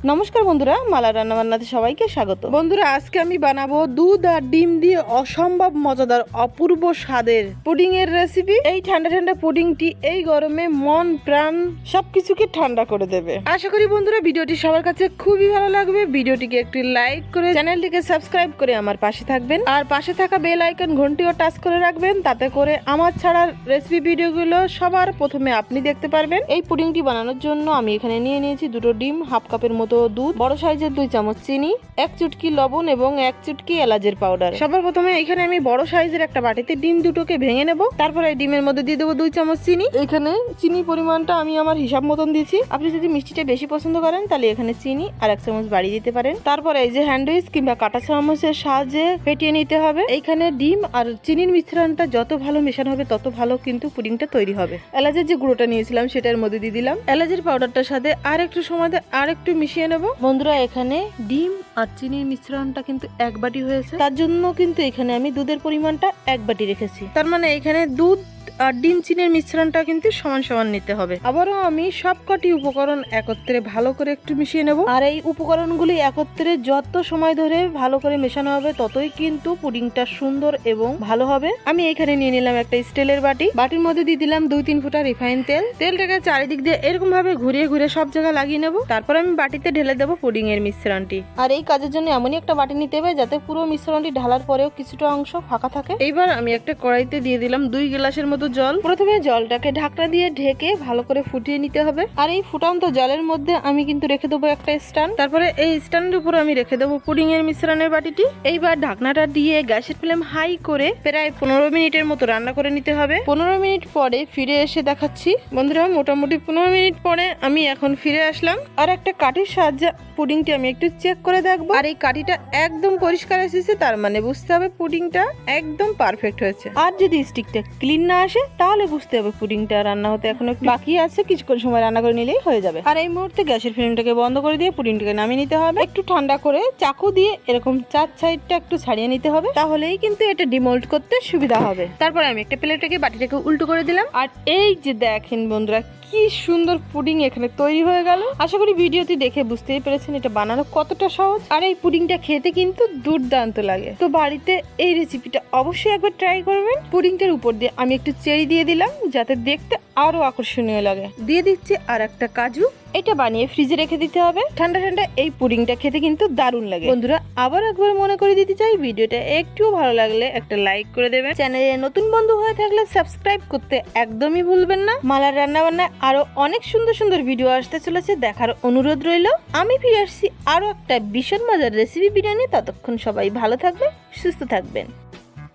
নমস্কার বন্ধুরা, মালা রান্না বান্নাতে সবাইকে স্বাগত। বন্ধুরা, আজকে আমি বানাবো দুধ আর ডিম দিয়ে অসম্ভব মজাদার অপূর্ব স্বাদের পুডিং এর রেসিপি। এই ঠান্ডা ঠান্ডা পুডিংটি এই গরমে মন প্রাণ সবকিছুকে ঠান্ডা করে দেবে। আশা করি বন্ধুরা ভিডিওটি সবার কাছে খুবই ভালো লাগবে। ভিডিওটিকে একটি লাইক করে চ্যানেলটিকে সাবস্ক্রাইব করে আমার পাশে থাকবেন, আর পাশে থাকা বেল আইকন ঘন্টিও টাচ করে রাখবেন, তাতে করে আমার ছাড়া রেসিপি ভিডিওগুলো সবার প্রথমে আপনি দেখতে পারবেন। এই পুডিংটি বানানোর জন্য আমি এখানে নিয়ে নিয়েছি দুটো ডিম, হাফ কাপের মতো দুধ, বড় সাইজের 2 চামচ চিনি, 1 চুটকি লবণ এবং 1 চুটকি এলাচের পাউডার। সবার প্রথমে এখানে আমি বড় সাইজের একটা বাটিতে ডিম দুটোকে ভেঙে নেব। তারপরে এই ডিমের মধ্যে দিয়ে দেবো 2 চামচ চিনি। এখানে চিনি পরিমাণটা আমি আমার হিসাব মতন দিচ্ছি। আপনি যদি মিষ্টিটা বেশি পছন্দ করেন তাহলে এখানে চিনি আর 1 চামচ বাড়িয়ে দিতে পারেন। তারপরে এই যে হ্যান্ড উইচ কিংবা কাঁটা চামচের সাহায্যে ফেটিয়ে নিতে হবে। এইখানে ডিম আর চিনির মিশ্রণটা যত ভালো মেশানো হবে তত ভালো কিন্তু পুডিংটা তৈরি হবে। এলাচের যে গুঁড়োটা নিয়েছিলাম সেটার মধ্যে দিয়ে দিলাম। এলাচের পাউডারটার সাথে আর একটু সময় আর একটু মিশিয়ে নেব। বন্ধুরা, এখানে ডিম আর চিনির মিশ্রণটা কিন্তু 1 বাটি হয়েছে, তার জন্য কিন্তু এখানে আমি দুধের পরিমাণটা 1 বাটি রেখেছি। তার মানে এখানে দুধ আর ডিম চিনির মিশ্রণটা কিন্তু সমান সমান নিতে হবে। আবারও আমি সবকটি উপকরণ একত্রে ভালো করে একটু মিশিয়ে নেব। আর এই উপকরণগুলি একত্রে যত সময় ধরে ভালো করে মেশানো হবে ততই কিন্তু পুডিংটা সুন্দর এবং ভালো হবে। আমি এখানে নিয়ে নিলাম একটা স্টিলের বাটি। বাটির মধ্যে দিয়ে দিলাম 2-3 ফোঁটা রিফাইন তেল। তেলটাকে চারিদিক দিয়ে এরকম ভাবে ঘুরিয়ে ঘুরিয়ে সব জায়গায় লাগিয়ে নেব। তারপর আমি বাটিতে ঢেলে দেবো পুডিং এর মিশ্রণটি। আর এই কাজের জন্য এমনই একটা বাটি নিতে হবে যাতে পুরো মিশ্রণটি ঢালার পরেও কিছুটা অংশ ফাঁকা থাকে। এইবার আমি একটা কড়াইতে দিয়ে দিলাম 2 গ্লাসের মতো জল। প্রথমে জলটাকে ঢাকনা দিয়ে ঢেকে ভালো করে ফুটিয়ে নিতে হবে। আর এই ফুটান্ত জলের মধ্যে আমি কিন্তু রেখে দেবো একটা স্ট্যান্ড। তারপরে এই স্ট্যান্ডের উপর আমি রেখে দেবো পুডিং এর মিশ্রণের বাটিটি। এইবার ঢাকনাটা দিয়ে গ্যাসের ফ্লেম হাই করে প্রায় 15 মিনিটের মতো রান্না করে নিতে হবে। 15 মিনিট পরে ফিরে এসে দেখাচ্ছি। বন্ধুরা, মোটামুটি 15 মিনিট পরে আমি এখন ফিরে আসলাম। আর একটা কাঠির সাহায্যে পুডিংটি আমি একটু চেক করে দেখবো। আর এই কাঠিটা একদম পরিষ্কার এসেছে, তার মানে বুঝতে হবে পুডিংটা একদম পারফেক্ট হয়েছে। আর যদি স্টিকটা ক্লিন না আসে তাহলে বুঝতে হবে পুডিংটা রান্না হতে এখনো একটু বাকি আছে, কিছুক্ষণ সময় রান্না করে নিলেই হয়ে যাবে। আর এই মুহূর্তে গ্যাসের ফ্লেমটাকে বন্ধ করে দিয়ে পুডিংটাকে নামিয়ে নিতে হবে। একটু ঠান্ডা করে চাকু দিয়ে এরকম 4 সাইডটা একটু ছাড়িয়ে নিতে হবে, তাহলেই কিন্তু এটা ডিমোল্ড করতে সুবিধা হবে। তারপরে আমি একটা প্লেটটাকে বাটিটাকে উল্টো করে দিলাম। আর এই যে দেখেন বন্ধুরা, কি সুন্দর পুডিং এখানে তৈরি হয়ে গেল। আশা করি ভিডিওটি দেখে বুঝতেই পেরেছেন এটা বানানো কতটা সহজ। আর এই পুডিংটা খেতে কিন্তু দুর্দান্ত লাগে। তো বাড়িতে এই রেসিপিটা অবশ্যই একবার ট্রাই করবেন। পুডিংটার উপর দিয়ে আমি একটু চেরি দিয়ে দিলাম যাতে দেখতে আরো আকর্ষণীয় লাগে। দিয়ে দিচ্ছি আর একটা কাজু। এটা বানিয়ে ফ্রিজে রেখে দিতে হবে। ঠান্ডা ঠান্ডা এই পুডিংটা খেতে কিন্তু দারুণ লাগে। বন্ধুরা, আবার একবার মনে করে দিতে চাই, ভিডিওটা একটু ভালো লাগলে একটা লাইক করে দেবেন। চ্যানেলে নতুন বন্ধু হয়ে থাকলে সাবস্ক্রাইব করতে একদমই ভুলবেন না। মালার রান্না বান্না আরো অনেক সুন্দর সুন্দর ভিডিও আসতে চলেছে, দেখার অনুরোধ রইল। আমি ফিরে আসছি আরো একটা ভীষণ মজার রেসিপি ভিডিও নিয়ে। ততক্ষণ সবাই ভালো থাকবেন, সুস্থ থাকবেন।